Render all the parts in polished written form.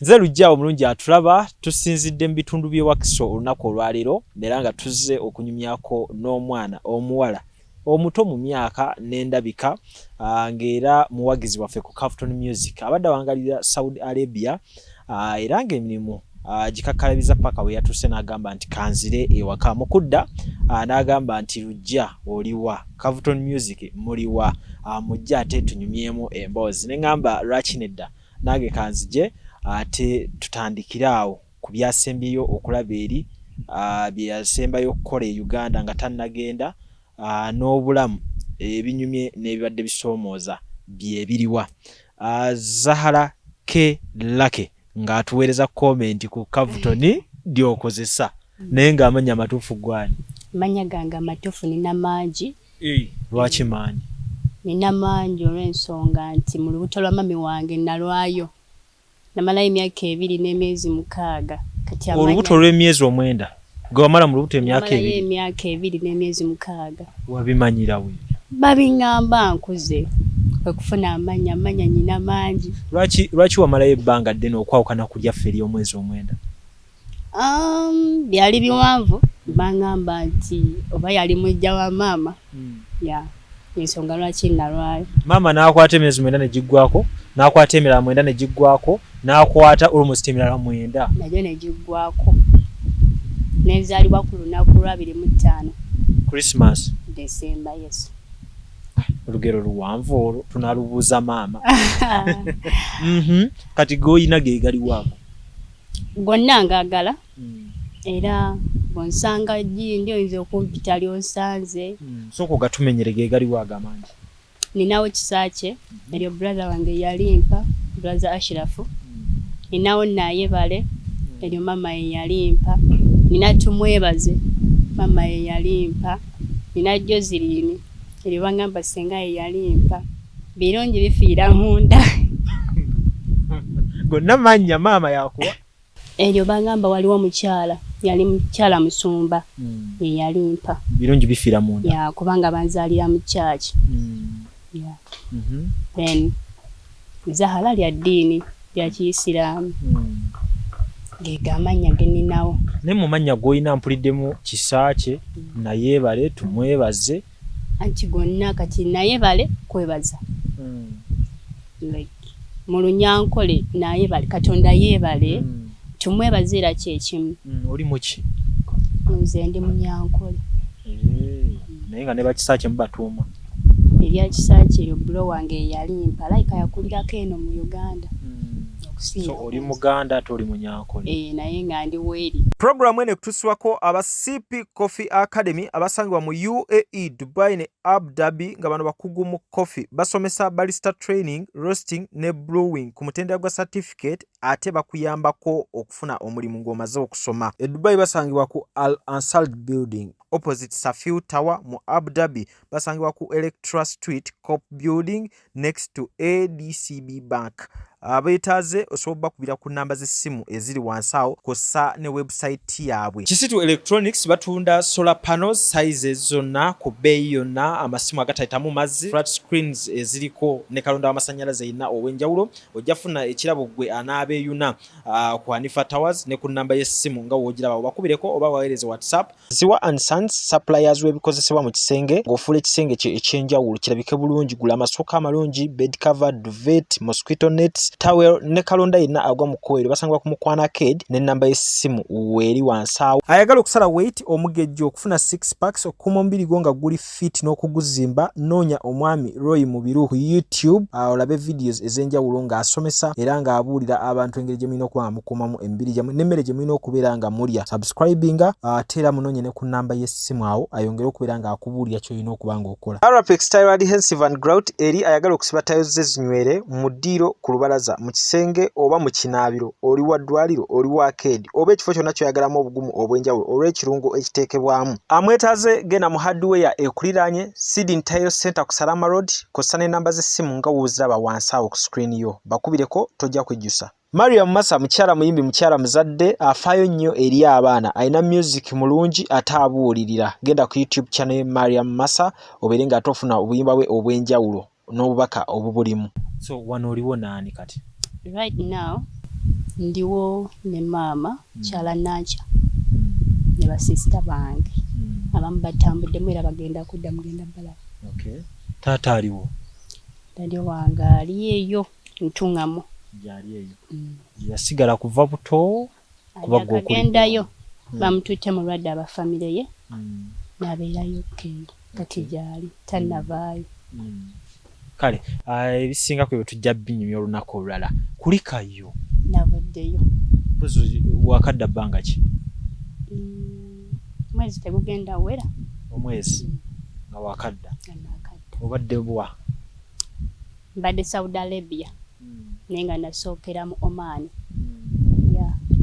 Nze lujja omulungi atulaba tusinzidde mu bitundu by'Ewakiso olunaku olwaleero era nga tuzze okunyumyako n'omwana omuwala omuto mu myaka n'endabika ng'era muwagizi waffe ku Kafton Music abadde awangalira Saudi Arabia era ng'emirimu gikakkalabiza paka we yatuuse n'agamba nti kanzire ewaka mu kudda n'agamba nti lujja oliwa Kafton Music muliwa mujja ate tunyumyemu emboozi ne ngamba lwaki nedda nange kanzije ate tutandikiraawo ku byasembyeyo okulaba eri bye yasembayo okukola e Uganda nga tannagenda n'obulamu ebinyumye n'ebibadde bisoomooza bye biriwa Zahara K. Lake ng'atuweereza komenti ku Kafton ly'okozesa naye ng'amanya amatuufu gwani manya gange amatuufu nina mangi lwaki mangi nina mangi olw'ensonga nti mu lubuto lwa mami wange nalwayo namalayo emyaka 2 n'emyezi 6 kati olubuto olw'emyezi 9 gwe wamala mu lubuto emyaka 2 n'emyezi 6 wabimanyira we babingamba nkuze okufuna amanya nyina mangi lwaki wamalayo ebbanga ddene okwawukana ku lyaffe ery'omwezi 9 byali biwanvu bangamba nti oba yali mujja wa maama ensonga lwaki nalwayo maama n'akwata emyezi 9 ne giggwako n'akwata emirala 9 ne giggwako n'akwata almost emirala 9 nayo ne giggwako nezaalibwa ku lunaku lwa 25 Christmas December yes olugero luwanvu olwo tunalubuuza maama kati goyina ge galiwaako gonna ngaagala era bonsanga ndi oyinza okumpita lyonsanze sooka ogatumenyere ge galiwaago amangi ninawo kisaakye eryo brother wange yalimpa brother Ashirafu ninawo Nayebale eryo mama ye yalimpa nina Tumwebaze mama ye yalimpa nina Jozirini eryo bangamba senga ye yalimpa birungi bifiira munda gonna manya maama yakuwa eryo bangamba waliwo mukyala yali mukyala Musumba ye yalimpa birungi bifiira munda kubanga banzaalira mu church then Zahara lya ddiini lya Kiisiraamu gegamanya geninawo ne mu manya goyina mpuliddemu Kisaakye Nayebale Tumwebaze anti gonna kati Nayebale kwebaza like mu Lunyankole Nayebale Katonda yeebale Tumwebaze era kyekimu oli muki nze ndi Munyankole naye nga ne bakisaakye mubatuuma ebya Kisaakye eryo bro wange yalimpa like yakulirako eno mu Uganda so oli Muganda ate oli Munyankole naye nga ndi weeri programu ene kutuswako aba CP Coffee Academy abasangibwa mu UAE Dubai ne Abu Dhabi nga bano bakugu mu coffee basomesa barista training roasting ne brewing ku mutendera gwa certificate ate bakuyambako okufuna omulimu ng'omaze okusoma e Dubai basangibwa ku Al Ansal building opposite Safiu Tower mu Abu Dhabi basangibwa ku Electra Street Cop building next to ADCB Bank abeetaze osobola kubira ku namba z'essimu eziri wansawo kosa ne website yaabwe Kisitu Electronics batunda solar panels sizes zonna ku bei yonna amasimu agatayitamu mazzi flat screens eziriko ne kalonda w'amasannyalaze yina ow'enjawulo ojjafuna ekirabo gwe anaabeeyuna ku Hanifa Towers ne ku namba y'essimu nga woogiraba obakubireko oba waweereze WhatsApp Ziwa and Sons suppliers w'ebikozesebwa mu kisenge ng'ofuula ekisenge kye ekyenjawulo kirabike bulungi gula amasooka amalungi bed cover duvet mosquito nets towel ne kalonda yina agwa mu kkoero basangibwa ku Mukwana Arcade ne namba y'essimu weeri wansawo ayagala okusala weight omugejjo okufuna 6 packs okukuma omubiri gwo nga guli fit n'okuguzimba noonya omwami Roy Mubiru ku YouTube olabe videos ez'enjawulo ng'asomesa era ng'abuulira abantu engeri gye mulina okuba mukuumamu emibiri gyammwe n'emmere gye mulina okubeera nga mulya subscribinga ate era munoonye ne ku namba y'essimu awo ayongere okubeera ng'akubuulira ky'olina okuba ng'okola Arapex Tile Adhesive and Grout eri ayagala okusiba tayo ze zinywere mu ddiiro ku lubalaza mu kisenge oba mu kinaabiro oli wa ddwaliro oli wa arcade oba ekifo kyonna kyoyagalamu obugumu obw'enjawulo olw'ekirungo ekiteekebwamu amwetaaze genda mu hardware ekuliraanye Sidin Tile Center ku Salama Road kosa n'ennamba z'essimu nga wooziraba wansi awo ku screen yo bakubireko tojja kwejjusa Mariam Massa mukyala muyimbi mukyala muzadde afaayo nnyo eri abaana alina music mulungi ate abuulirira genda ku YouTube channel Mariam Massa obeere nga tofuna obuyimba bwe obw'enjawulo n'obubaka obubulimu so wano oliwo naani kati right now Ndiwo ne maama kyala nancha ne basista bange abamu batambuddemu era bagenda kudda mugenda balaba. Okay. Taata aliwo? Dadi wange ali eyo Ntungamo. Yali eyo. Yasigala kuva buto kuba agendayo bamututte mulwadde abafamire ye n'abeerayo kati gyali tannavaayo. Kale ebisinga kwe tujja binyumya olunaku olulala kulikayo navuddeyo wakadda bbanga ki? Mwezi tegugenda wera. Omwezi nga wakadda obadde bwa? Mbadde Saudi Arabia naye nga nasookera mu Oman.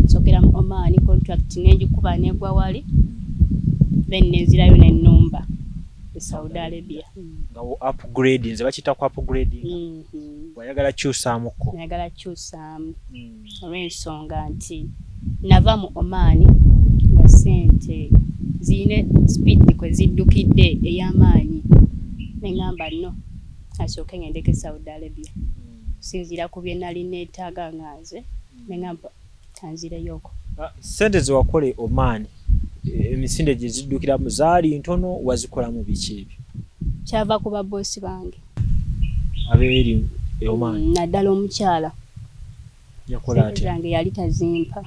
Sookera mu Oman contract n'egikuba negwa wali then nenzirayo n'ennumba Saudi Arabia. Nga upgrade nze bakita ku upgrading. Wayagala kyusaamuko? Nayagala kyusaamu olw'ensonga nti nava mu Oman nga sente zine speed kwe ziddukidde ey'amaanyi neŋŋamba no asooke ngendeke Saudi Arabia sinzira ku bye nali neetaaga nga nze neŋŋamba tanzireyoko. Sente ze wakole Oman emisinde gye ziddukiramu zaali ntono wazikolamu biki ebyo? Kyava ku baboosi bange abeeri e Oman. Naddala omukyala yakola ati zange yali tazimpa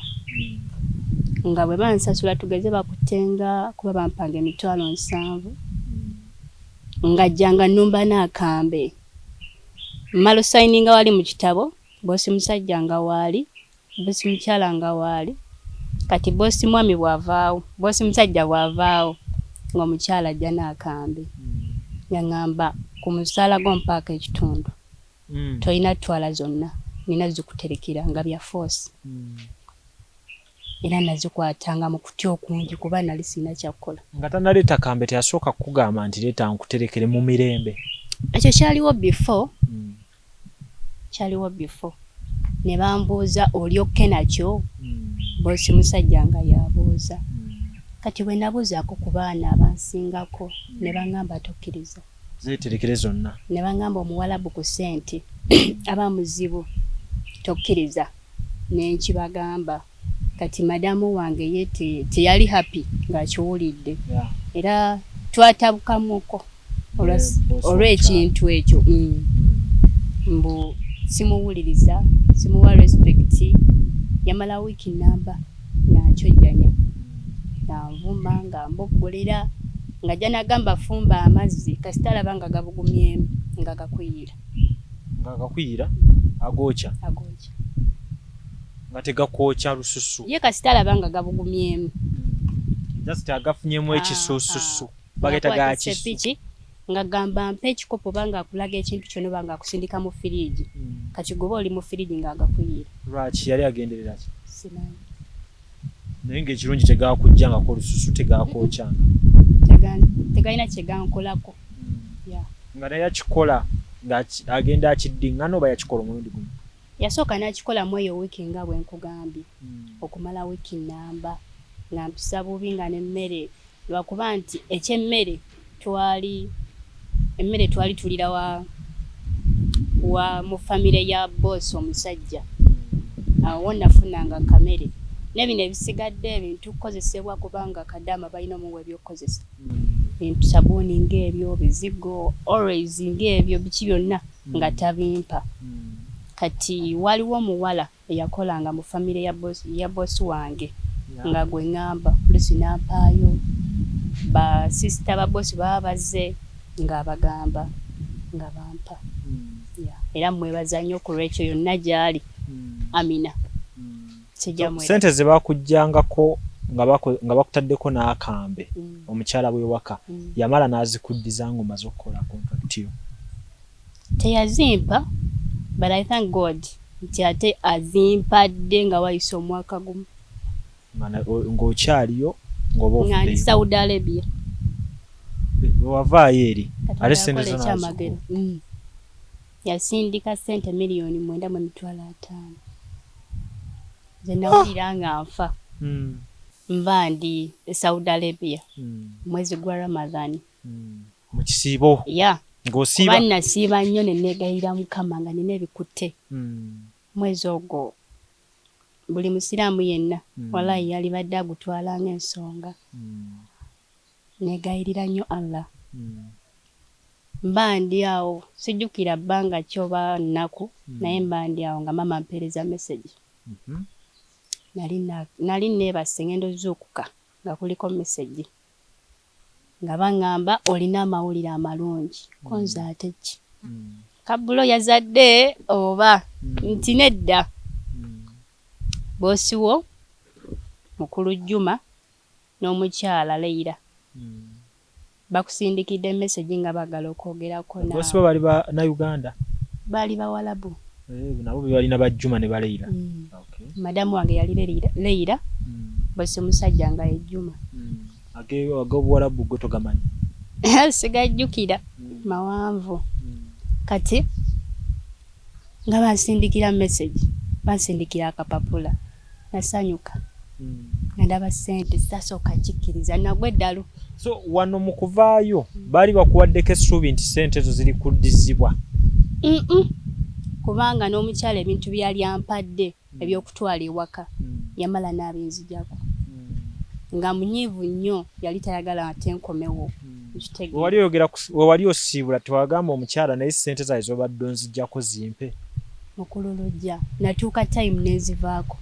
nga bwe bansasula tugeze bakutenga kuba bampanga $7,000 nga jjanga nnumba n'akambe mmalo sayininga wali mu kitabo boosi musajja nga waali boosi mukyala nga waali kati boosi mwami bw'avaawo boosi musajja bw'avaawo ng'omukyala ajja n'akambe yaŋŋamba ku musaala gw'ompaaka ekitundu tolina twala zonna nina zikuterekera nga bya force era nazikwatanga mu kutya okungi kuba nali sina kyakkola. Nga tannaleeta kambe teyasooka kukugamba nti leeta nkuterekere mu mirembe? Ekyo kyaliwo before ne bambuuza olyokke nakyo boosi musajja nga yabuuza kati bwe nabuuzaako ku baana abansingako ne baŋŋamba tokkiriza zeeterekere zonna ne baŋŋamba Omuwalabu ku sente aba muzibu tokkiriza nenkibagamba kati madamu wange ye teyali happy ng'akiwulidde era twatabukamuko olw'ekintu ekyo mbu simuwuliriza simuwa respect yamala wiiki namba nakyojjanya nanvuma nga mboggolera nga janagamba fumba amazzi kasita alaba nga gabugumyemu nga gakwiyira agokya nga tegakwokya lususu ye kasita alaba nga gabugumyemu just agafunyemu ekisususu bageta gakisepiki nga gamba mpa ekikopo banga akulaga ekintu kyonna banga akusindika mu firiji kati goba oli mu firiji nga agakwiyira lwaki yali agenderera ki? Simanyi naye ng'ekirungi tegakujjangako olususu tegakokyanga tegalina kyegankolako nga naye akikola ng'agenda akiddiŋŋana oba yakikola omulundi gumu? Yasooka n'akikolamu eyo wiiki nga bwe nkugambye okumala wiiki namba nga mpisa bubi nga n'emmere lwakuba nti ekyemmere emmere twali tulira wa mu famire ya boss omusajja awo nafunanga kamere n'ebino ebisigadde ebintu kukozesebwa kubanga Kadama balina omuwa ebyokukozesa bintu sabuuni ng'ebyo bizigo always ng'ebyo biki byonna nga tabimpa kati waliwo omuwala eyakolanga mu famire ya boss wange nga gwe ŋŋamba lusi nampaayo basisita ba boss baba bazze ng'abagamba nga bampa era mwebaza nnyo ku lwekyo yonna gyali Amina sente ze bakujjangako nga bakutaddeko n'akambe omukyala bw'ewaka yamala n'azikuddiza ng'omaze okukola contract yo? Teyazimpa but I thank God nti ate azimpadde nga wayise omwaka gumu ng'okyaliyo ng'oba ofuddeyo nga Saudi Arabia wavaayo eri ate sente zonna yasindika sente $9,950,000 ze nawulira nga nfa nva ndi Saudi Arabia mwezi gwa Ramadhan mu kisiibo ng'osiiba kuba nasiiba nnyo ne neegayirira Mukama nga nina ebikutte mwezi ogwo buli musiraamu yenna wallahi yali badde agutwala ng'ensonga negayirira nnyo Allah mba ndi awo sijjukira bbanga kyoba nnaku naye mba ndi awo nga mama ampeereza message nali neebase ngendo zuukuka nga kuliko message nga baŋŋamba olina amawulire amalungi konze ate ki Kabulo yazadde oba nti nedda boosi wo mukulu Juma n'omukyala Leira bakusindikidde message nga bagala okwogerako naawe. Boosi bo bali ba na Uganda? Bali Bawalabu. Nabo balina ba Juma ne ba Leira. Okay. Madamu wange yali Leira boosi musajja nga ye Juma. Ago Buwalabu go togamanyi? Sigajjukira mawanvu. Kati nga bansindikira message bansindikira akapapula nasanyuka ndaba sente sasooka kikkiriza nagwe eddalu. So wano mu kuvaayo baali bakuwaddeko essuubi nti sente ezo ziri kuddizibwa? Kubanga n'omukyala ebintu byali ampadde ebyokutwala ewaka yamala n'abinzijako nga munyiivu nnyo yali tayagala ate nkomewo. Wali osiibula tewagamba omukyala naye sente zaali z'obadde onzijjako zimpe? Mukululujja natuuka time nezivaako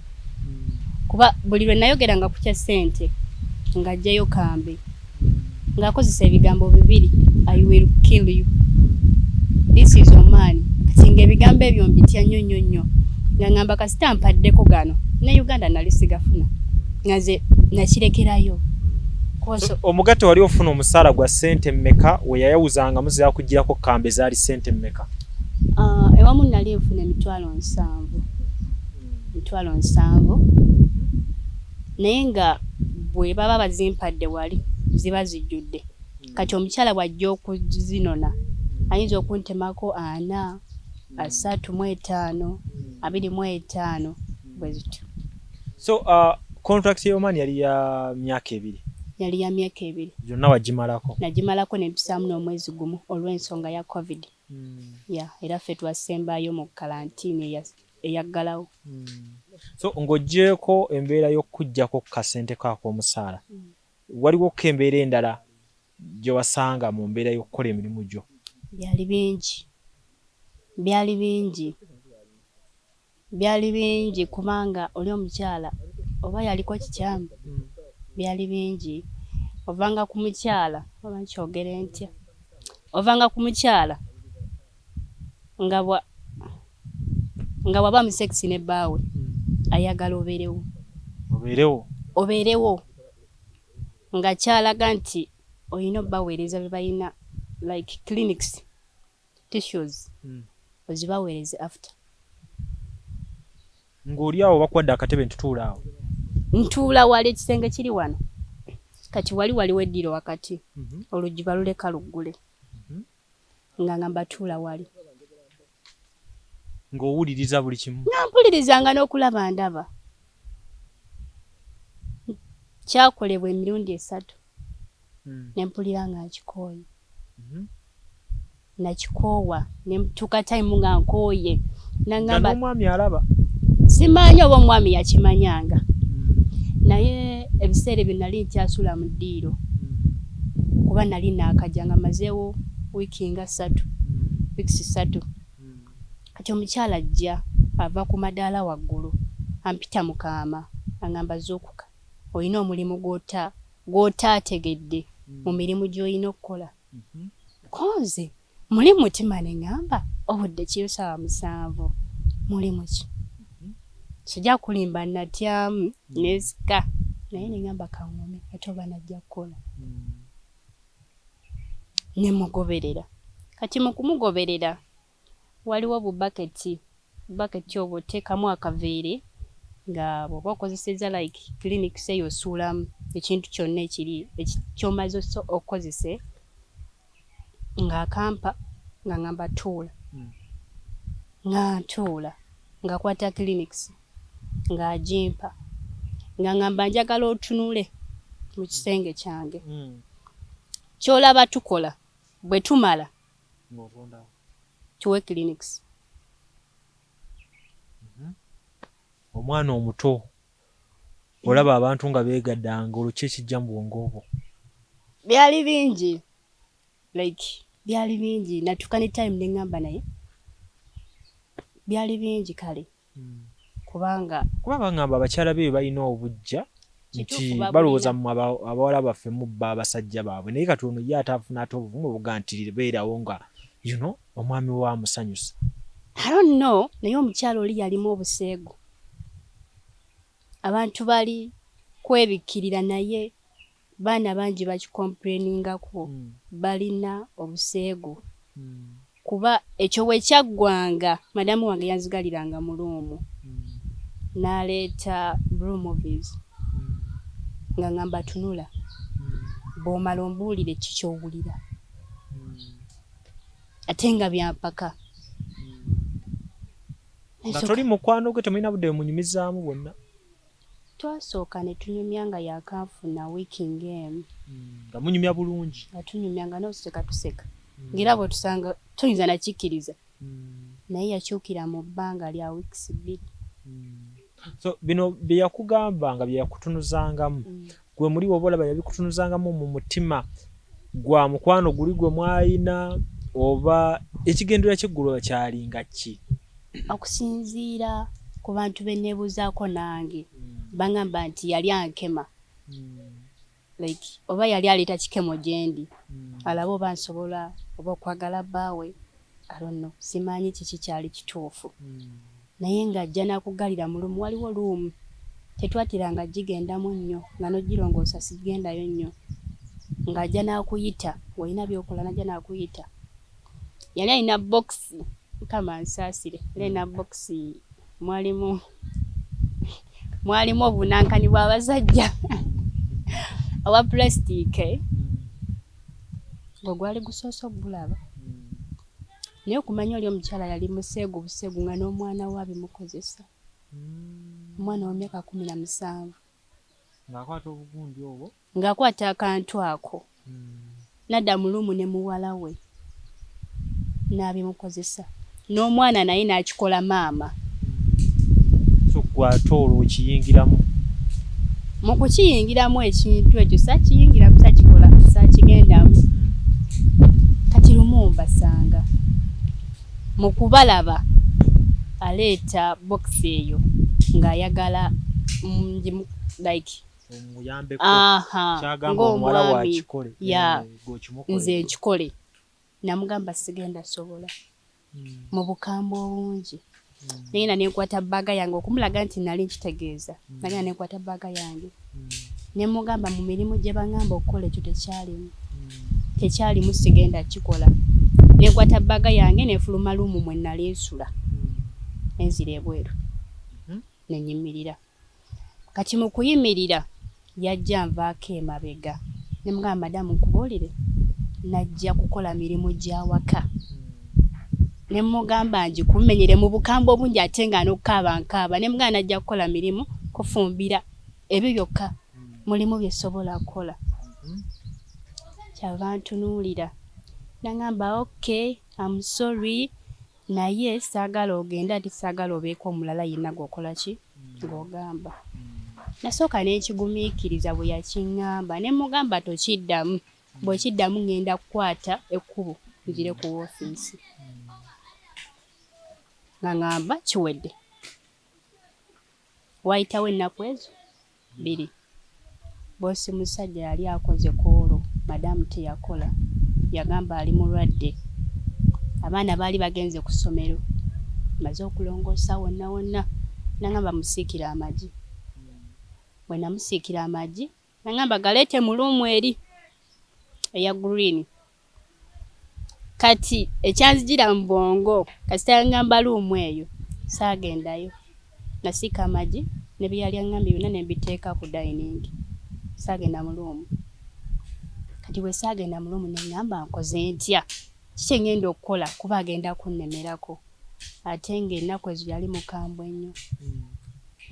kuba buli lwe nayogeranga ku kya sente ng'ajjayo kambe ng'akozesa ebigambo bibiri I will kill you, this is Oman. Kati ng'ebigambo ebyo mbitya nnyo nga ngamba kasita mpaddeko gano ne Uganda nali sigafuna nga nze nakirekerayo. Omugatte wali ofuna omusaala gwa sente mmeka we yayawuzanga muzira kugirako kambe zaali sente mmeka? Ewamu nali nfuna emitwalo 7 naye nga bwe baba bazimpadde wali ziba zijjudde. Kati omukyala bw'ajja okuzinona ayinza okuntemako 4, 3, 5, 25 bwe zityo. So contract ya Oman yali ya myaka 2? Yali ya myaka 2. Yonna wagimalako? Nagimalako n'empisaamu n'omwezi gumu olw'ensonga ya COVID. Era ffe twasembayo mu kalantiini eyaggalawo. So ng'oggyeko embeera y'okuggyako kasente kaako omusaala waliwo ko embeera endala gye wasanga mu mbeera y'okukola emirimu gyo? Byali bingi kubanga oli omukyala oba yaliko kikyamu. Byali bingi ovanga ku mukyala oba nkyogere ntya ovanga ku mukyala nga waba musexi ne bbaawe ayagala obeerewo nga kyalaga nti olina obbaweereza bye balina like clinics tissues ozibaweereze after. Ng'oli awo bakwadde akatebe ntutuula awo? Ntuula wali ekisenge kiri wano kati waliwo eddiro wakati oluggi baluleka luggule nga ngamba tuula wali ng'owuliriza buli kimu? Mpuliriza n'okulaba ndaba. Kyakolebwa emirundi 3 ne mpulira nga nkikooye nakikoowa ne mtuuka time nga nkooye nangamba n'omwami alaba? Simanyi oba omwami yakimanyanga naye ebiseera ebyo nali nkyasula mu ddiiro kuba nali naakajja nga mazeewo wiiki nga 3 kati omukyala ajja ava ku madaala waggulu ampita mu kaama angamba zuukuka olina omulimu gw'otaategedde mu mirimu gy'olina okukola. Konze muli mutima ne ngamba obudde kiro 7 mulimu ki sijja kulimba natyamu nesika naye ne ngamba kaŋŋome ate oba najja kukola. Ne mugoberera kati mu kumugoberera waliwo bubaketi obwo oteekamu akaveere nga bw'oba okozesezza like clinics eyo osuulamu ekintu kyonna ekiri ky'omaze okozese ng'akampa nga ngamba tuula nga ntuula ng'akwata clinics ng'agimpa nga ngamba njagala otunule mu kisenge kyange ky'olaba tukola bwe tumala tuwe clinics omwana omuto olaba abantu nga beegaddanga olukye kijja mu bwongo obwo. Byali bingi byali bingi natuka ne time ne ngamba naye byali bingi kale kubanga bangamba abakyala be balina obujja nti balowooza mu abawala baffe mubba abasajja baabwe naye kati ono ye ataafuna ate obuvumu obugantirire beerawo nga omwami wa musanyusa. I don't know naye omukyala oli yalimu obuseegu abantu bali kwebikkirira naye baana bangi bakikomplainingako balina obuseegu kuba ekyo bwe kyaggwanga madamu wange yanzigaliranga mu luumu n'aleeta blue movies nga ngamba tunula bw'omala ombuulire kikyowulira ate nga byampaka. Nga toli mukwano gwe temulina budde munyumizaamu bwonna. Twasooka ne tunyumya nga yakanfuna weekend game. Nga munyumya bulungi. Nga tunyumya nga n'oseka tuseka. Ngira bwe tusanga tuyinza na kikkiriza. Naye yakyukira mu bbanga lya weeks 2. So bino bye yakugamba nga bye yakutunuzangamu gwe muri obolaba yabikutunuzangamu mu mutima gwa mukwano guli gwe mwayina oba ekigendera ky'eggulu kyalinga ki? Okusinziira ku bantu benneebuuzaako nange bangamba nti yali ankema oba yali aleeta kikemo gyendi alaba oba nsobola oba okwagala bbaawe I don't know simanyi kiki kyali kituufu naye ng'ajja n'akuggalira mu lumu waliwo luumu tetwatiranga gigendamu nnyo nga n'ogirongoosa sigendayo nnyo ng'ajja n'akuyita ng'olina by'okola n'ajja n'akuyita. Yali alina bokisi kama nsaasire yali alina bokisi mwalimu obunankani bw'abasajja owa plastique gwali gusoose okugulaba naye okumanya oli omukyala yali museegu buseegu nga n'omwana we abimukozesa omwana wa myaka 17 ng'akwata obugundi obwo ng'akwata akantu ako nadda mulumu ne muwala we n'abimukozesa n'omwana naye n'akikola maama. So gwate olwo okiyingiramu mu kukiyingiramu ekintu ekyo saakiyingira saakikola saakigendamu kati lumu mbasanga mu kubalaba aleeta bokisi eyo ng'ayagala omuyambeko kyagamba omuwala wakikole nze nkikole namugamba sigenda sobola mu bukambwe obungi naye na nekwata bbaga yange okumulaga nti nali nkitegeeza naye nekwata bbaga yange ne mugamba mu mirimu gye bangamba okukola ekyo tekyalimu sigenda kikola nekwata bbaga yange nefuluma luumu mwe nali nsula enzira ebweru nenyimirira kati mu kuyimirira yajja nvaako emabega ne mugamba madamu nkubuulire najja kukola mirimu gya waka ne mugamba ngikumenyere mu bukambwe obungi ate nga n'okukaaba ne mugamba najja kukola mirimu kufumbira ebyo byokka mulimu bye sobola kukola kyava ntunuulira nangamba okay I'm sorry naye saagala ogenda ati saagala obeeko omulala yenna gwokola ki ng'ogamba nasooka n'ekigumiikiriza bwe yakiŋŋamba ne mugamba tokiddamu bw'ekiddamu ngenda kukwata ekkubo nzire ku woofiisi nga ngamba kiwedde wayitawo ennaku ezo 2 boosi musajja yali akoze koolo madamu teyakola yagamba ali mulwadde abaana baali bagenze ku ssomero maze okulongoosa wonna wonna nangamba musiikira amagi bwe namusiikira amagi nangamba galeete mu luumu eri eya green kati ekyanzijira mu bwongo kasita ngamba luumu eyo saagendayo nasiika amagi ne bye yali aŋŋambye byonna ne mbiteeka ku dining saagenda mu luumu kati bwe saagenda mu luumu ne ŋŋamba nkoze ntya kiki ngenda okukola kuba agenda kunnemerako ate ng'ennaku ezo yali mukambwe nnyo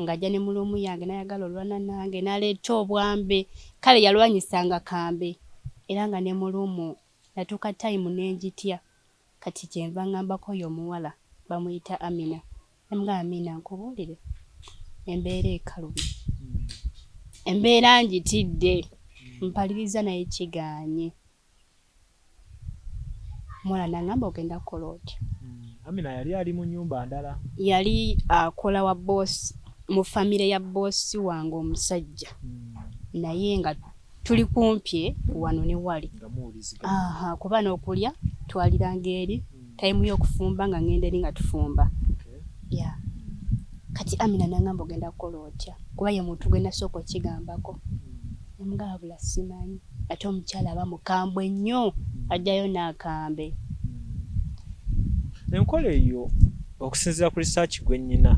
ng'ajja ne mu luumu yange n'ayagala olwana nange n'aleeta obwambe kale yalwanyisanga kambe era nga ne mu luumu natuuka time n'engitya kati kyenva ngambako oyo omuwala bamuyita Amina namugamba Amina nkubuulire embeera ekalubi embeera njitidde mpaliriza naye kigaanye mwana nangamba ogenda kukola otya Amina yali ali mu nyumba ndala yali akola wa boss mu famire ya boss wange omusajja naye nga tuli kumpi wano ne wali kuba n'okulya twaliranga eri time y'okufumba nga ngenda eri nga tufumba kati Amina nangamba ogenda kukola otya kuba ye muntu gwe nasooka okigambako emugabula simanyi ate omukyala aba mukambwe nnyo ajjayo n'akambe enkola eyo okusinziira ku research gwe nnyina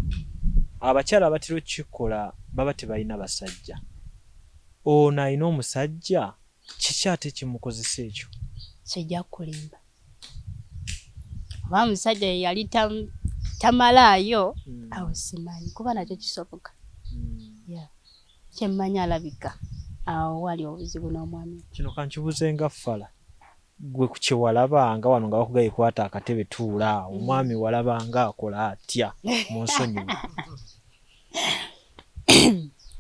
abakyala abatera okukikola baba tebalina basajja ono alina omusajja kiki ate kimukozesa ekyo kijja kulimba oba omusajja yali tamalaayo awo simanyi kuba nakyo kisoboka kyemmanyi alabika awo wali obuzibu n'omwami kino kankibuuze nga ffala gwe ku kyewalabanga wano nga bakugaye kwata akatebe tuula omwami walabanga akola atya mu nsonyiwe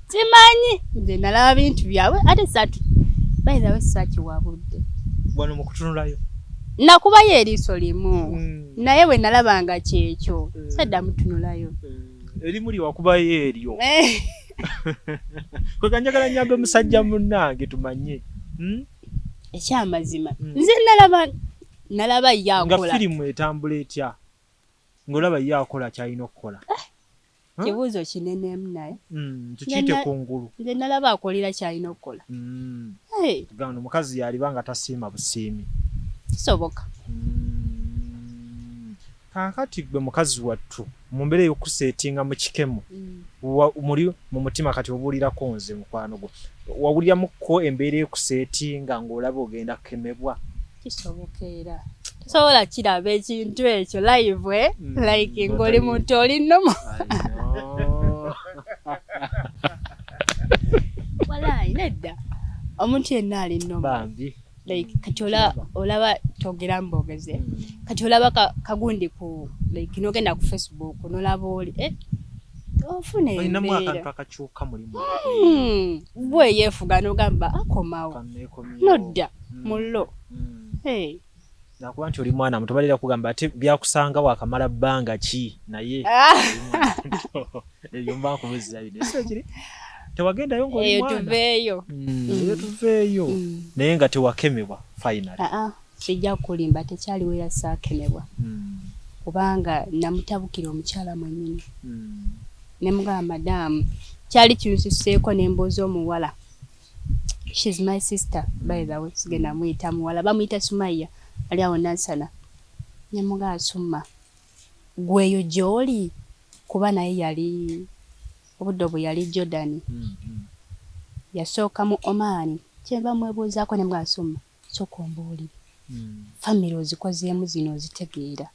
simanyi nze nalaba bintu byabwe ate bayizawe saakiwabudde wano mu kutunulayo nakubayo eriiso limu naye bwe nalabanga kyekyo sadda mutunulayo erimu liwakubayo eryo kwe kanjagala nyambe musajja munnange tumanye ekyamazima nze nalaba yakola nga firimu etambula etya ng'olaba yakola kyalina okukola kibuuzo kinenemu naye tukiyite kungulu nze nalaba akolera kyalina okukola gano omukazi yaliba nga tasiima busiimi kisoboka kaakati gwe mukazi wattu mu mbeera ey'okuseetinga mu kikemo muli mu mutima kati obuulirako nze mukwano gwo wawuliramuko embeera ey'okuseetinga ng'olaba ogenda kukemebwa kisoboka era tosobola kiraba ekintu ekyo live like ng'oli muntu oli nnomo walayi nedda omuntu yenna ali nnomo bambi like kati olaba togera mbogeze kati olaba kagundi ku like nogenda ku Facebook nolaba oli ofuna olinamu akantu akakyuka mulimu bwe yeefuga n'ogamba akomawo nodda mullo nakuba nti oli mwana muto balira kugamba ate byakusanga wakamala bbanga ki naye ebyo mba nkubuzza bino so kiri tewagendayo ng'oli mwana tuveeyo naye nga tewakemebwa final sijja kulimba tekyaliwo era saakemebwa kubanga namutabukira omukyala mwennyini ne mugamba madamu kyali kinsuseeko n'emboozi omuwala she's my sister by the way sigenda muyita muwala bamuyita Sumaya ali awo Nansana ne mugamba Suma gweyo gy'oli kuba naye yali obudde bwe yali Jordan yasooka mu Oman kyemba mwebuuzaako ne mugamba Suma sooka ombuulire famire ozikozeemu zino ozitegeera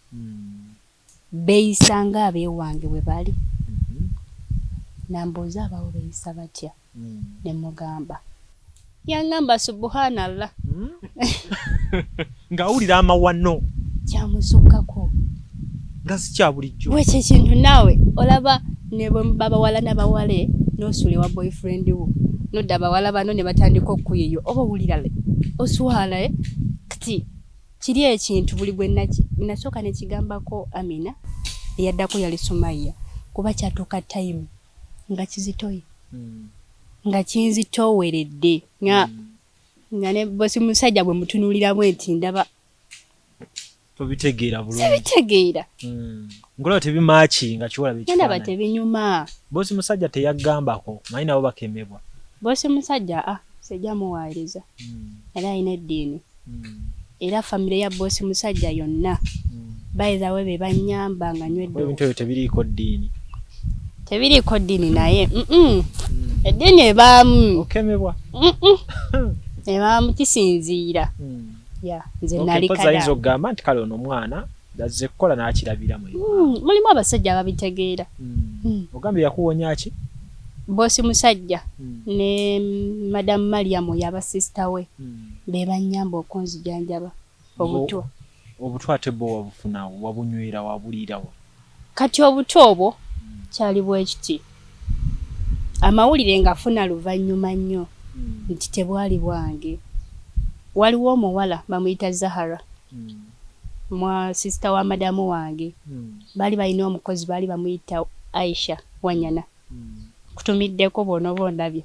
beeyisanga abeewange bwe bali nambuuza abawo beeyisa batya ne mugamba yangamba subhanallah ng'awulira amawano kyamusukkako nga si kya bulijjo bwekyo ekintu naawe olaba ne babawala n'abawale n'osula ewa boyfriend wo nodda abawala bano ne batandika okuyeyo oba owulira oswala kati kiri ekintu buli gwe nasooka ne kigambako Amina eyaddako yali Sumaya kuba kyatuuka time nga kizitoye nga kinzitooweredde nga ne bosi musajja bwe mutunuuliramu enti ndaba tobitegeera bulungi sibitegeera ngolaba tebimaki nga kiwala ndaba tebinyuma bosi musajja teyagambako manyi nabo bakemebwa bosi musajja sijja muwaayiriza era alina eddiini era famire ya bosi musajja yonna bayizawe be banyamba nga nywedde ebintu ebyo tebiriiko ddiini naye eddiini ebaamu okemebwa ebaamu kisinziira nze nali kayinza okugamba nti kale ono omwana azze kukola n'akirabira mulimu abasajja ababitegeera ogambye yakuwonya ki bosi musajja ne madamu Mariamu yaba sister we be banyamba okunzijanjaba obutwa ate bo wabufuna wabunywera wabulirawo kati obutwa obwo kyali bwekiti amawulire ngafuna luvannyuma nnyo nti tebwali bwange. Waliwo omuwala bamuyita Zahara mwa sister wa madamu wange bali balina omukozi bali bamuyita Aisha Wanyana kutumiddeko bono ndabye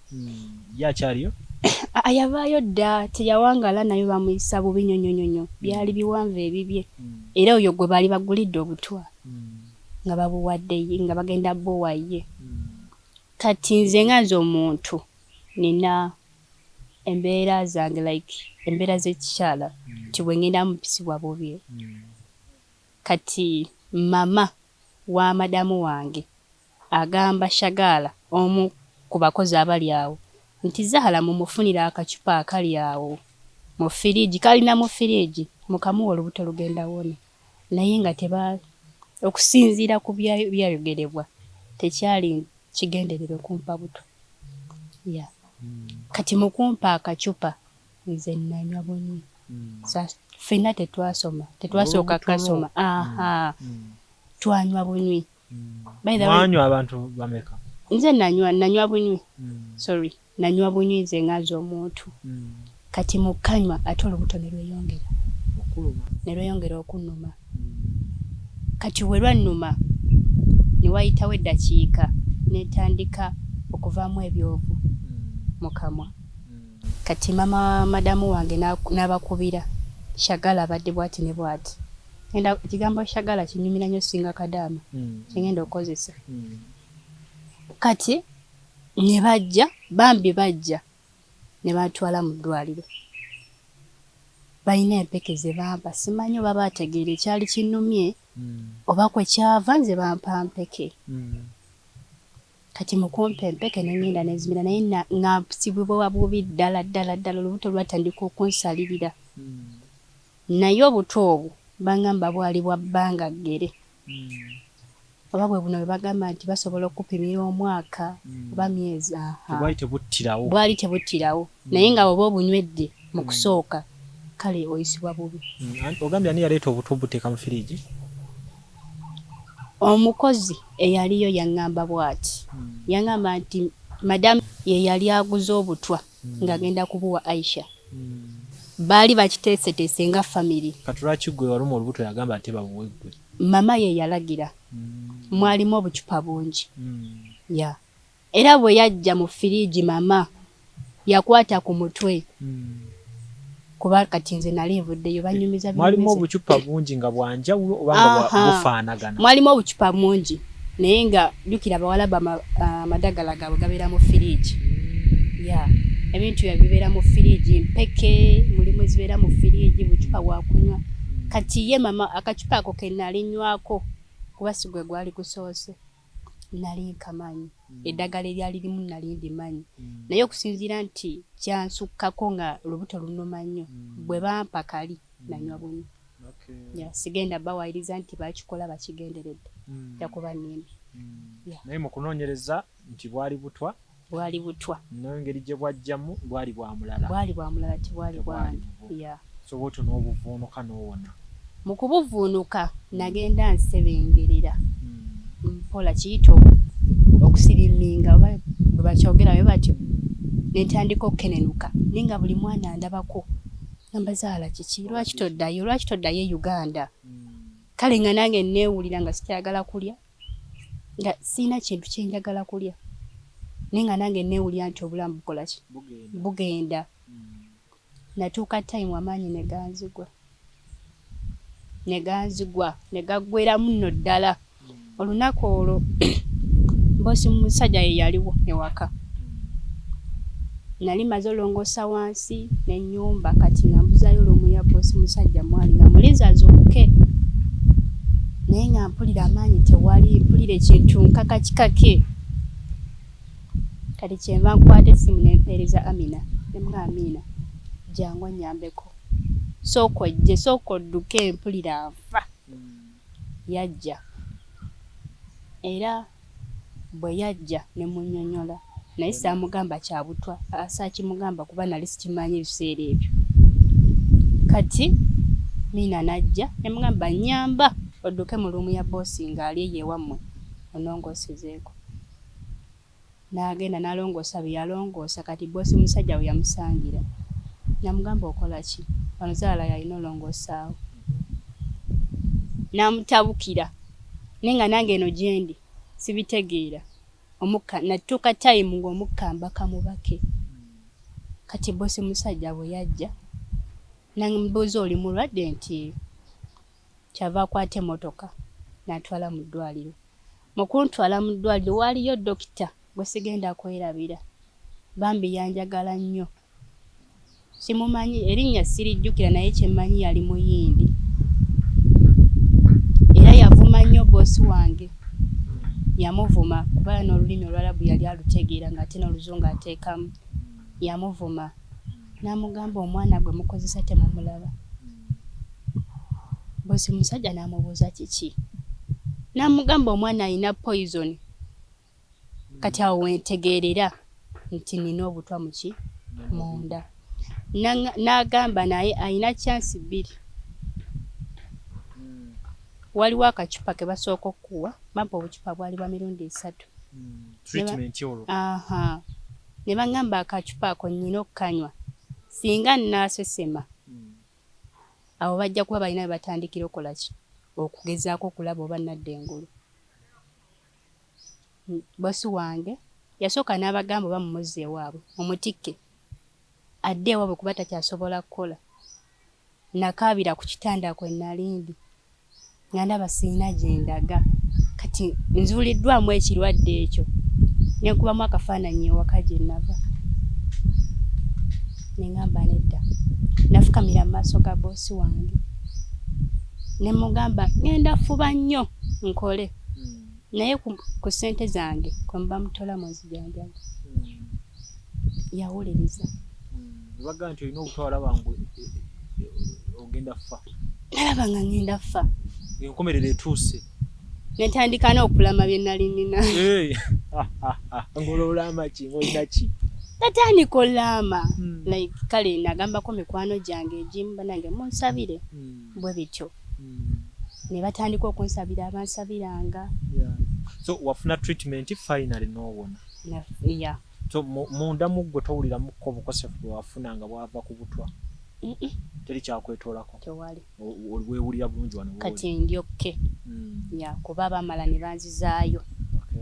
yakyaliyo ayavaayo dda teyawangala nayo bamuyisa bubi nyonyonyonyo byali biwanvu ebibye era oyo gwe bali bagulidde obutwa nga babuwadde nga bagenda bowaye kati nze nganze omuntu nina embeera zange like embeera z'ekikyala tibwe ngenda mupisibwa bubi kati mama wa madamu wange agamba Shagala omu ku bakozi abali awo nti Zahara mumufunira akacupa akali awo mu firiji kalina mu firiji mukamuwa olubuto lugenda wona naye nga teba okusinziira ku byayogerebwa tekyali kigenderero kumpa buto ya kati mukumpa akacupa nze nanywa bunywi fena tetwasooka kasoma twanywa bunywi mwanywa abantu bameka nze nanywa bunywi sorry nanywa bunywi nze ngazi omuntu kati mukanywa ate olubuto ne lweyongera okunuma kati we lwannuma ne wayitawo eddakiika netandika okuvaamu ebyovu mukamwa kati mama madamu wange n'abakubira Shagala abadde bwati ne bwati enda kigambo Shagala kinyumira nnyo singa Kadama kigenda okozesa kati ne bajja ne batwala mu ddwaliro balina empeke ze bampa simanyi oba baategeera ekyali kinnumye oba kwe kyava nze bampa mpeke kati mukumpa empeke nengenda nezimira naye ng'ampusibwa bubi ddala olubuto lwatandika okunsalirira naye obuto obwo bangamba bwali bwa bbanga ggere oba bwe buno bwe bagamba nti basobola okupimira omwaka oba myezi bwali tebuttirawo naye nga bwoba obunywedde mu kusooka kale oyisibwa bubi ogambye ani yaleeta obuto obuteeka mu firiji omukozi eyaliyo yaŋŋamba bw'ati yaŋŋamba nti madamu ye yali aguze obutwa ng'agenda kubuwa Aisha baali bakiteeseteese nga family kati lwaki gwe waluma olubuto yagamba ate babuwe gwe mama ye yalagira mwalimu obucupa bungi ya era bwe yajja mu firiji mama yakwata ku mutwe kuba kati nze nali nvuddeyo banyumiza mwalimu obucupa bungi nga bwanjawulo oba nga bufaanagana mwalimu obucupa bungi naye nga jjukira Bawalabu amadagala gaabwe gabeera mu firiji ya ebintu bibeera mu firiji mpeke mulimu ezibeera mu firiji bucupa bwakunywa kati ye mama akacupa ako ke nali nywako kuba si gwe gwali gusoose nali nkamanyi eddagala eryali limu nali ndimanyi naye okusinziira nti kyansukkako nga olubuto lunuma nnyo bwe bampa kali nanywa bunywi sigenda bawayiriza nti bakikola bakigenderedde jakuba nimbi naye mu kunoonyereza nti bwali butwa n'engeri gye bwajjamu bwali bwa mulala tibwali bwange so bwotyo n'obuvuunuka n'owona mu kubuvuunuka nagenda nsebengerera mpola kiyita okusiriminga oba bwe bakyogera bwe batyo netandika okukenenuka naye nga buli mwana ndabako ngamba Zahara kiki lwaki toddayo e Uganda kale nga nange neewulira nga sikyagala kulya nga siina kintu kyenjagala kulya naye nga nange neewulira nti obulamu bukola ki bugenda natuuka time amaanyi ne gaggweramu nno ddala olunaku olwo bosi musajja ye yaliwo ewaka nali maze olongoosa wansi n'ennyumba kati nga mbuzayo olumu ya bosi musajja mwali nga muliza azuukuke naye nga mpulira amaanyi tewali mpulira ekintu nkakakikake kati kyenva nkwata essimu n'empeereza Amina Amina jangu onnyambeko sooka odduke mpulira nfa yajja era bwe yajja ne munnyonnyola naye saamugamba kyabutwa saakimugamba kuba nali sikimanyi ebiseera ebyo kati Mina najja ne mugamba nnyamba odduke mu luumu ya boosi ng'ali eyo ewammwe onongosezeeko n'agenda n'alongoosa bye yalongoosa kati bosi musajja we yamusangira namugamba okola ki wano zaala yalina olongoosaawo n'amutabukira naye nga nange eno gyendi sibitegeera omukka natuuka tayimu ng'omukka mbaka mubake kati bosi musajja bwe yajja nambuuza oli mulwadde nti kyava akwata emmotoka n'atwala mu ddwaliro mu kuntwala mu ddwaliro waaliyo dokita gwe sigenda kwerabira bambi yanjagala nnyo simumanyi erinnya sirijjukira naye kyemmanyi yali muyindi era yavuma nnyo bosi wange yamuvuma kuba n'olulimi olwalabu yali alutegeera ng'ate n'oluzungu ateekamu yamuvuma n'amugamba omwana gwe mukozesa temumulaba bosi musajja n'amubuuza kiki n'amugamba omwana alina poison kati awo wentegeerera nti nina obutwa muki munda n'agamba naye alina chansi bbiri waliwo akacupa ke basooka okuwa bampa obucupa bwali bwa mirundi 3 aha ne baŋŋamba akacupa ako nnyina okukanywa singa nnaasesema abo bajja kuba balina bwe batandikira okukola ki okugezaako okulaba oba nadda engulu bosi wange yasooka n'abagamba oba mumuzza ewaabwe omutikke adde ewaabwe kuba takyasobola kukola nakaabira ku kitanda kwe nalindi nga ndaba sirina gye ndaga kati nzuuliddwamu ekirwadde ekyo nenkubamu akafaananyi ewaka gye nava neŋŋamba nedda nafukamira mu maaso ga boosi wange ne mugamba ngenda fuba nnyo nkole naye ku ssente zange kwe muba mutola munzijanjabi yawuliriza baga nti olina obutwa walaba ngu ogenda ffa nalaba nga ngenda ffa enkomerero etuuse netandika n'okulama bye nali nina ng'ololama ki ng'olina ki tatandika olama like kale nagambako mikwano gyange egimu banange munsabire bwe bityo ne batandika okunsabira abansabiranga so wafuna treatment finally n'owona yeah. So munda muggwe towuliramuko obukosefu bwe wafuna nga bwava ku butwa teri kyakwetoolako tewali weewulira bulungi wano kati ndyokke ya kuba bamala ne banzizaayo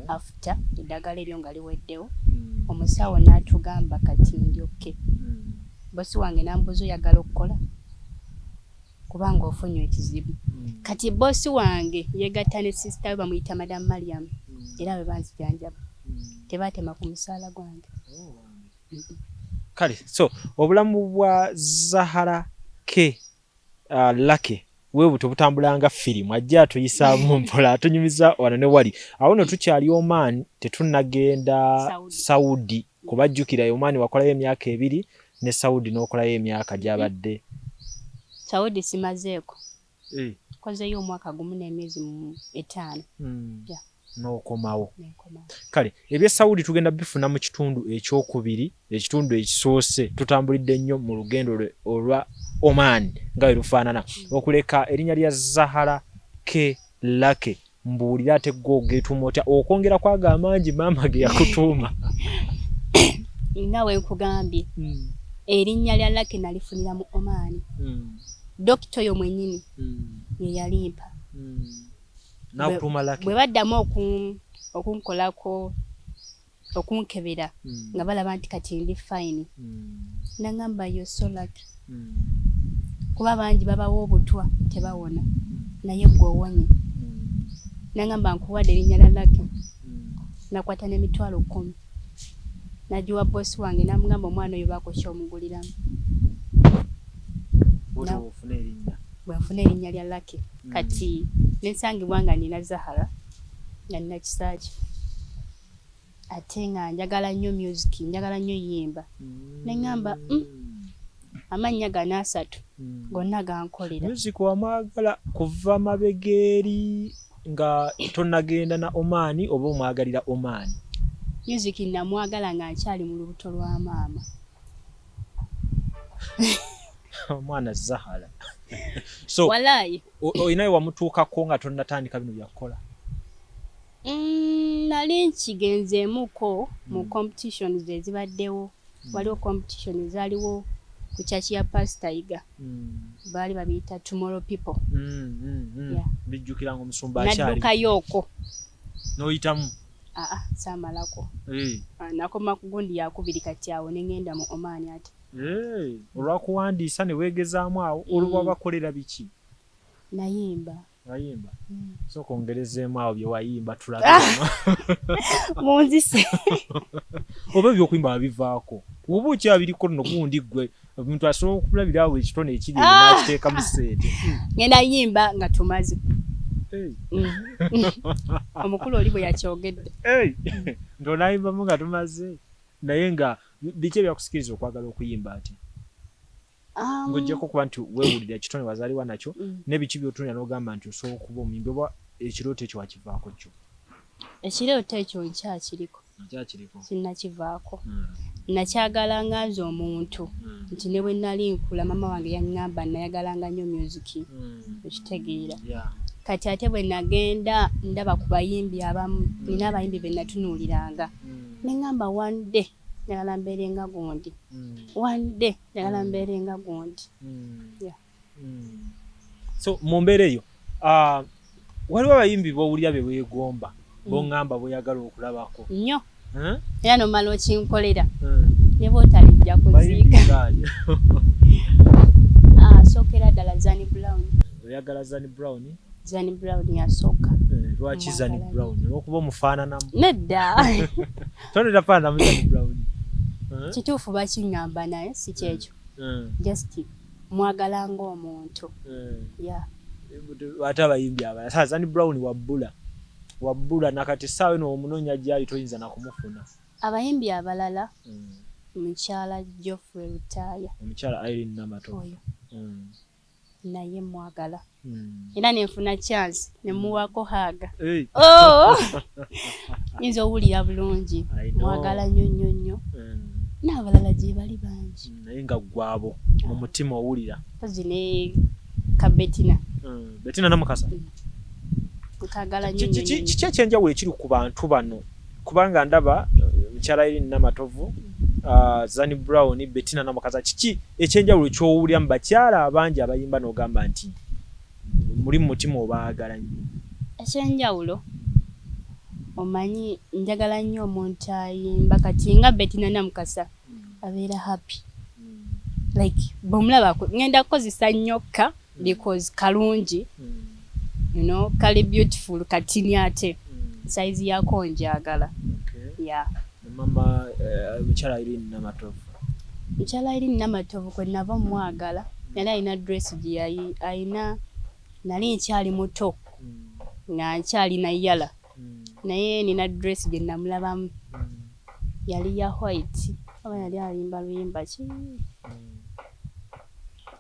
after eddagala eryo nga liweddewo omusawo n'atugamba kati ndyokke bosi wange nambuuza oyagala okukola kubanga ofunye ekizibu kati bosi wange yegatta ne sisita we bamuyita Madam Mariam era bwe banzijanjaba tebaatema ku musaala gwange kale so obulamu bwa Zahara ke Lake wewe tobutambulanga firimu ajja atuyisaamu mpola atunyumiza wano ne wali awo no tukyali Oman tetunnagenda Saudi kubajjukira Oman wakolayo emyaka 2 ne Saudi n'okolayo emyaka gyabadde Saudi simazeeko kozeyo omwaka gumu n'emyezi 5 yeah. N'okomawo kale ebya Saudi tugenda bifuna mu kitundu ekyokubiri ekitundu ekisoose tutambulidde nnyo mu lugendo olwa Oman nga werufaanana okuleka erinnya lya Zahara ke Lake mbuulira ate go getuuma otya okwongera kwaga amangi maama ge yakutuuma nga we nkugambye erinnya lya Lake nalifunira mu Oman dokita oyo mwennyini ye yalimpa bwe baddamu okunkolako okunkebera nga balaba nti kati ndi fine nangamba yo so lucky kuba bangi babawo obutwa tebawona naye gwe owonye nangamba nkuwadde erinnya lya Lake nakwata n'emitwalo 10 nagiwa bosi wange namugamba omwana oyo bakosha omuguliramu bwenfuna erinnya lya Lake kati nensangibwa nga nina Zahara nga nina kisaaki ate nga njagala nnyo music njagala nnyo yimba neŋŋamba amannya gano 3 gonna gankolera music wamwagala kuva mabegeeri nga tonnagenda na Oman oba omwagalira Oman music namwagala nga nkyali mu lubuto lwa maama omwana Zahara so walai oyinayo wamutuukako nga tonnatandika bino byakukola nali nkigenzeemuko mu competitions ezibaddewo. Waliwo competition zaaliwo ku church ya Pastor Iga. Baali babiyita Tomorrow People. Bijjukira ng'omusumba akyali. Naddukayo okwo. N'oyitamu? Saamalako. Nakoma ku gundi yakubiri kati awo ne ngenda mu Oman ate. Olwakuwandiisa ne weegezaamu awo olwo bakolera biki? Nayimba. Wayimba? So kongerezeemu awo bye wayimba tulabe. Munzise. Oba by'okuyimba wabivaako. Oba okyabiriko nno gundi ggwe omuntu asobola okulabira awo ekitone ekiri n'akiteeka mu ssente. Ngenda yimba nga tumaze. Omukulu oli bwe yakyogedde. Nd'onayimbamu nga tumaze. Naye nga biki ebyakusikiriza okwagala okuyimba ati? Ng'oggyako kuba nti weewulira ekitone wazaalibwa nakyo n'ebiki by'otunira n'ogamba nti osobola okuba omuyimbi oba ekirooto ekyo wakivaako kyo? Ekirooto ekyo nkyakiriko. Sinnakivaako. Nakyagala nga nze omuntu nti ne bwe nali nkula mama wange yaŋŋamba nayagalanga nnyo musiki. Okitegeera. Kati ate bwe nagenda ndaba ku bayimbi abamu nina abayimbi be natunuuliranga. Ne ŋŋamba one day njagala mbeere nga gundi. One day njagala mbeere nga gundi. So mu mbeera eyo waliwo abayimbi b'owulira be weegomba b'oŋŋamba bw'oyagala okulabako? Nnyo. Era n'omala okinkolera ne bw'otalijja kuziika. Asookera ddala Zanny Brown. Oyagala Zanny Brown? Zanny Brown yasooka. Lwaki Zanny Brown? Olw'okuba omufaananamu? Nedda. Tonera faananamu Zanny Brown? Kituufu bakiŋŋamba naye si kyekyo. Just mwagala ng'omuntu. Ate abayimbi abalala Zanny Brown wabbula nakati essaawa eno omunoonya gy'ali toyinza na kumufuna. Abayimbi abalala mukyala Geoffrey Lutaaya. Omukyala Irene Namatovu. Naye mwagala. Era nenfuna chance ne muwako haga. Nyiza owulira bulungi. Mwagala nnyo. N'abalala gye bali bangi. Naye nga gwabo mu mutima owulira. Pozi ne Kabetina. Betina Namukasa. Nkagala nnyo. Kiki ekyenjawulo ekiri ku bantu bano? Kubanga ndaba mukyala Irene Namatovu, Zanny Brown, Betina Namukasa. Kiki ekyenjawulo ky'owulira mu bakyala abangi abayimba n'ogamba nti muri mu mutima obaagala nnyo? Ekyenjawulo omanyi njagala nnyo omuntu ayimba kati nga Betina Namukasa abeera happy. Like bw'omulabako ngenda kukozesa nnyoka because kalungi. You know, kali beautiful katini ate. Size yako njagala. Mama mukyala Irene Namatovu. Mukyala Irene Namatovu kwe nava mwagala. Yali alina dress gye ayina nali nkyali muto. Nga nkyali na yala. Naye nina dress gye namulabamu. Yali ya white. Oba yali alimba luyimba ki?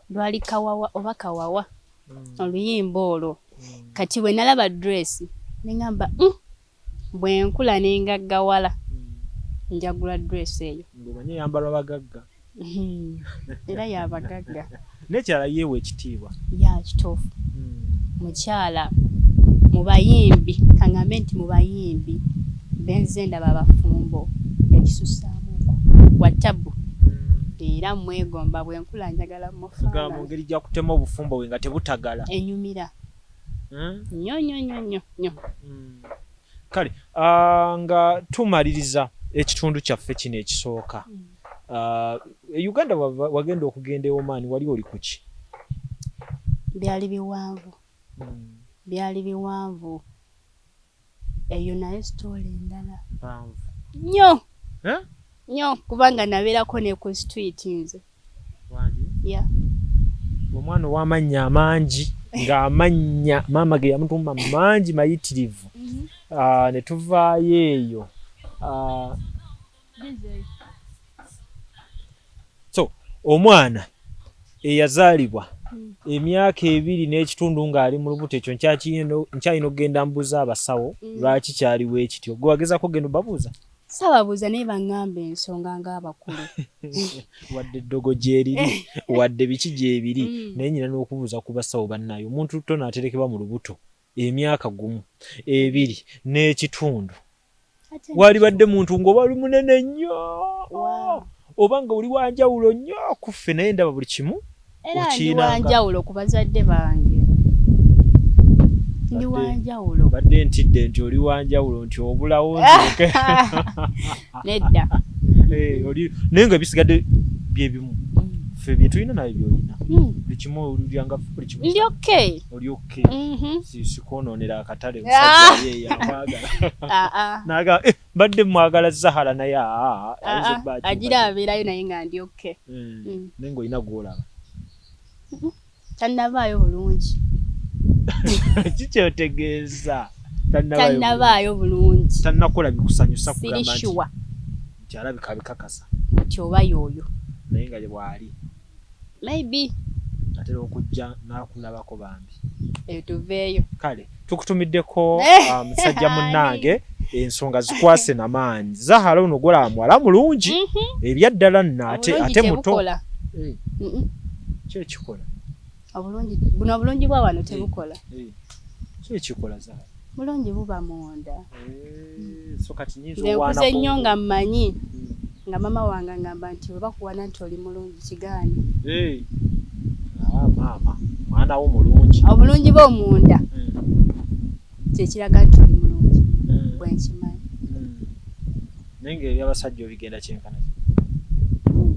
Lwali kawawa oba kawawa. Oluyimba olwo. Kati bwe nalaba dress ne ngamba bwe nkula n'engaggawala njagula dress eyo. Ng'omanyi yambalwa bagagga. Era y'abagagga. N'ekirala yeewa ekitiibwa. Kituufu. Mukyala mu bayimbi kaŋŋambe nti mu bayimbi benze ndaba abafumbo yakisussaamuko watabu. Era mwegomba bwe nkula njagala mufaana. Mu ngeri gya kutema obufumbo bwe nga tebutagala. Enyumira. Nnyo. Kale nga tumaliriza ekitundu kyaffe kino ekisooka. Uganda wagenda okugenda e Oman wali oli ku ki? Byali biwanvu. Eyo naye story endala. Nnyo kubanga nabeerako ne ku street nze. Omwana ow'amannya amangi ng'amannya maama ge yamutuma mangi mayitirivu. Ne tuvaayo eyo. So omwana eyazaalibwa emyaka 2 n'ekitundu ng'ali mu lubuto ekyo nkyalina okugenda mbuuza abasawo lwaki kyaliwo ekityo. Gwe wagezaako genda obabuuza? Sababuuza naye baŋŋamba ensonga ng'abakulu. Wadde eddogo gyeriri wadde biki gyebiri naye nyina n'okubuuza ku basawo bannayo. Omuntu tono aterekebwa mu lubuto emyaka 1, 2 n'ekitundu wali badde muntu ng'oba munene nnyo oba nga oli wanjawulo nnyo kuffe naye ndaba buli kimu era ndi wanjawulo ku bazadde bange ndi wanjawulo badde ntidde nti oli wanjawulo nti obulawo nzeke nedda naye nga bisigadde bye bimu ffe bye tulina naye byolina buli kimu olyanga buli kimu ndi okay oli okay sikwonoonera akatale musajja ye yamwagala naga badde mwagala Zahara naye agira abeerayo naye nga ndi okay naye ng'olina gw'olaba tannabaayo bulungi kikyotegeeza tannabaayo bulungi tannakola bikusanyusa kugamba nti nti alabika bikakasa nti oba y'oyo naye nga bw'ali maybe atera okujja n'akulabako bambi eyo tuveeyo kale tukutumiddeko musajja munnange ensonga zikwase n'amaanyi Zahara ono golaba muwala mulungi ebyaddala nno ate muto kyekikola buno obulungi bwa wano tebukola kyekikola Zahara bulungi buba munda so kati nyinza nkuze nnyo nga mmanyi nga mama wange ngamba nti oba kuwana nti oli mulungi kigaani maama mwana wo mulungi obulungi bw'omunda kyekiraga nti oli mulungi bwenkimanyi naye nga ebyabasajja obigenda kyenkana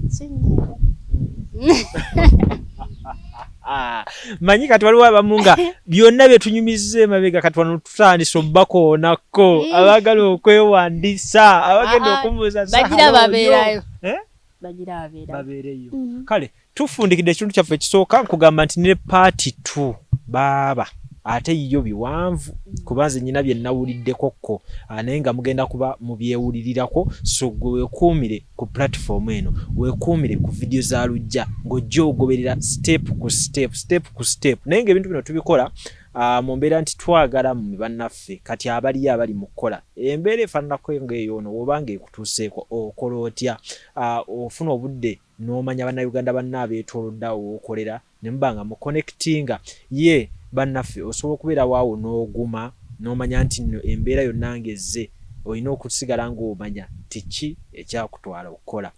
sinyeera manyi kati waliwo abamu nga byonna bye tunyumizza emabega kati wano tutandisa obakoonako abaagala okwewandiisa abagenda okumubuuza bagira babeerayo babeereyo kale tufundikidde ekintu kyaffe ekisooka nkugamba nti ne paati 2 baaba ate yiyo biwanvu kubanze nyina bye nawuliddekokko naye nga mugenda kuba mubyewulirirako so gwe weekuumire ku platform eno weekuumire ku video za lujja ng'ojja ogoberera step ku step naye ng'ebintu bino tubikola mu mbeera nti twagala mu bannaffe kati abaliyo abali mu kukola embeera efaananako ng'eyo ono oba ng'ekutuuseeko okola otya ofuna obudde n'omanya bannayuganda banna abeetooloddeawo okolera ne muba nga mu connectinga ye bannaffe osobola okubeera waawo n'oguma n'omanya nti nno embeera yonna ng'ezze olina okusigala ng'omanya tiki ekyakutwala okukola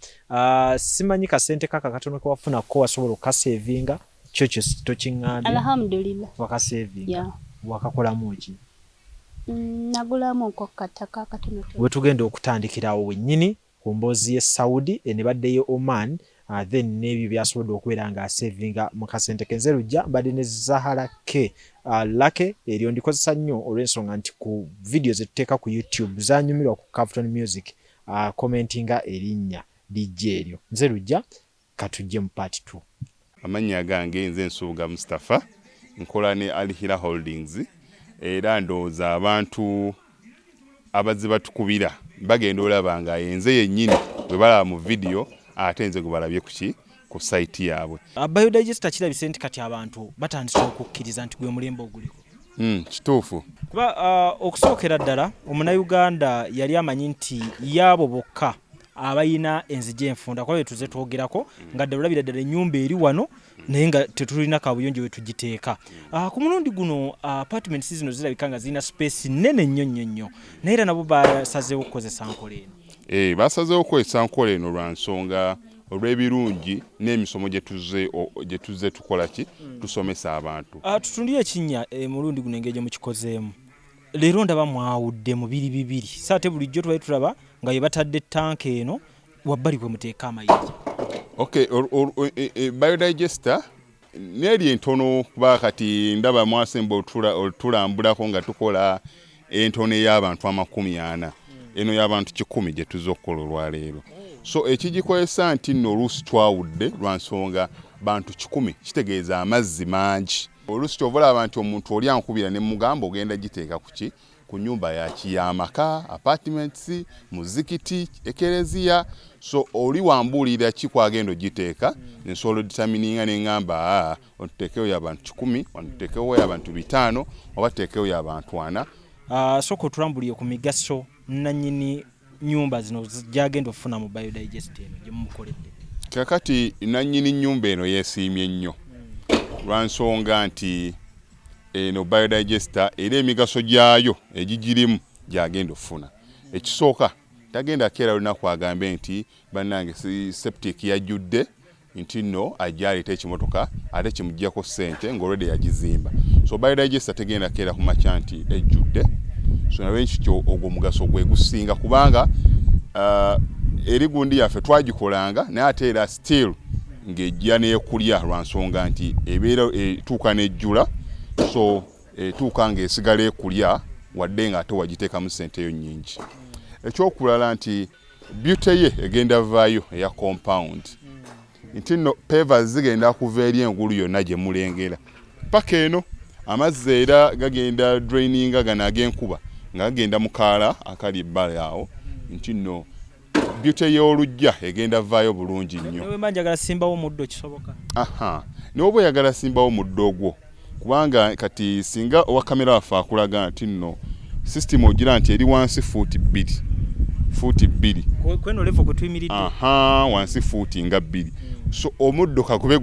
simanyi kasente kaka katono ke wafunako wasobola okukaseevinga kyo tokiŋŋambye alhamdulillah wakaseevinga wakakolamu ki nagulamu nkokataka katono we tugenda okutandikirawo wennyini ku mboozi y'e Saudi ne baddeyo Oman then n'ebyo byasobodde okubeera nga aseevinga mu kasente kenze lujja mbadde ne Zahara ke lake eryo ndikozesa nnyo olw'ensonga nti ku video zetuteeka ku YouTube zanyumirwa ku Captain Music commentinga erinnya DJ eryo nze lujja katujje mu part 2 amannya gange nze Nsuuga Mustafa nkola ne Alihira Holdings era ndowooza abantu abazze batukubira bagenda olaba nga yenze yennyini bwe balaba mu video ate nze gwe balabye ku site yaabwe. Biodigester kirabise nti kati abantu batandise okukkiriza nti gwe mulembe oguliko. Kituufu. Kuba okusookera ddala omunnayuganda yali amanyi nti yaabo bokka abayina enzija enfunda kwa tuze twogerako nga ddala ddala ennyumba eri wano naye nga tetulina kabuyonjo we tugiteeka. Ku mulundi guno apartments zino zirabika nga zirina space nnene nnyo naye era nabo basazeewo okukozesa nkola eno. Basazeewo okukozesa nkola eno lwa nsonga olw'ebirungi n'emisomo gye tuzze tukola ki tusomesa abantu. Tutundire ekinnya mulundi guno engeri gye mukikozeemu. Leero ndaba mwawudde mu bibiri so ate bulijjo twali tulaba nga ye batadde tanka eno wabbali bwe muteeka amayinja. Okay, biodigester neri entono kuba kati ndaba mwasemba otulambulako nga tukola entono y'abantu 40 eno y'abantu 100 gye tuzze okukola olwaleero. So ekigikozesa nti nno oluusi twawudde lwa nsonga bantu 100 kitegeeza amazzi mangi. Oluusi kyovola abantu omuntu oli ankubira ne mugamba ogenda giteeka kuki ku nyumba ya kiyamaka apartments muzikiti ekereziya so oli wambulira ki kwagendo giteeka nsoolo determininga ne ngamba ontekeyo y'abantu 10 ontekeyo y'abantu 5 oba tekeyo y'abantu 4. Soko tulambuliye ku migaso nanyini nyumba zino jagenda ofuna mu biodigester eno gye mumukoledde. Kakati nanyini nyumba eno yeesiimye nnyo lwa nsonga nti eno biodigester era emigaso gyayo egigirimu gyagenda ofuna ekisooka tagenda keera lunaku agambe nti bannange septic yajjudde nti nno ajja aleeta ekimotoka ate kimuggyako ssente ng'olwedde yagizimba. So biodigester tegenda keera ku makya nti ejjudde. So nawe nkityo ogwo mugaso gwe gusinga kubanga eri gundi yaffe twagikolanga naye ate era still ng'ejja n'ekulya lwa nsonga nti ebeera etuuka n'ejjula, so etuuka ng'esigala ekulya wadde nga ate wagiteekamu ssenteyo nnyingi. Ekyokulala nti beauty ye egenda vaayo eya compound nti nno pavers zigenda kuva eri engulu yonna gye mulengera paka eno, amazzi era gagenda draininga gano ag'enkuba nga gagenda mu kaala akali ebbali awo nti nno beauty y'olujja egenda vaayo bulungi nnyo. Newe manjagala simbawo muddo kisoboka. N'oba oyagala simbawo muddo ogwo kubanga kati singa owa kamera waffe akulaga nti nno system ogira nti eri wansi fuuti 2 kweno level kwe tuyimiridde wansi fuuti nga 2. So omuddo kakube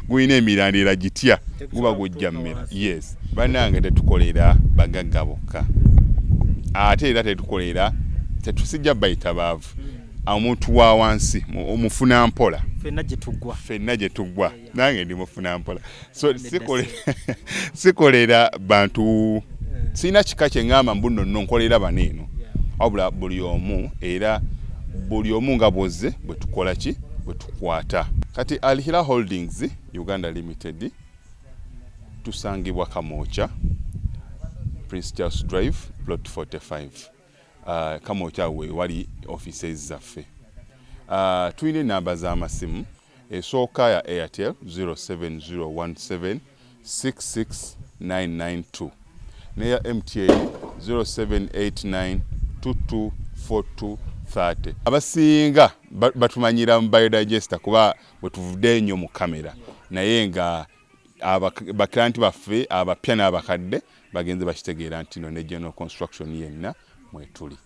gulina emirandira gitya guba gujja mmera. Yes, bannange tetukolera bagagga bokka ate era tetusijja bayita baavu. Omuntu wa wansi omufuna mpola ffenna gye tuggwa nange ndi mufuna mpola. So sikolera bantu sina kika kye ngamba mbu nno nkolera baneeno wabula buli omu nga bwozze bwe tukola ki bwe tukwata. Kati Alihira Holdings Uganda Limited tusangibwa Kamoocha, Prince Charles Drive, Plot 45. Kamoocha we wali offices zaffe. Tuyina enamba z'amasimu esooka ya Airtel 07017669992 neya MTN 0789224230. Abasinga batumanyira mu biodigester kuba bwe tuvudde nnyo mu kamera naye nga baklanti baffe abapya n'abakadde bagenze bakitegeera nti no ne general construction yenna mwetuli.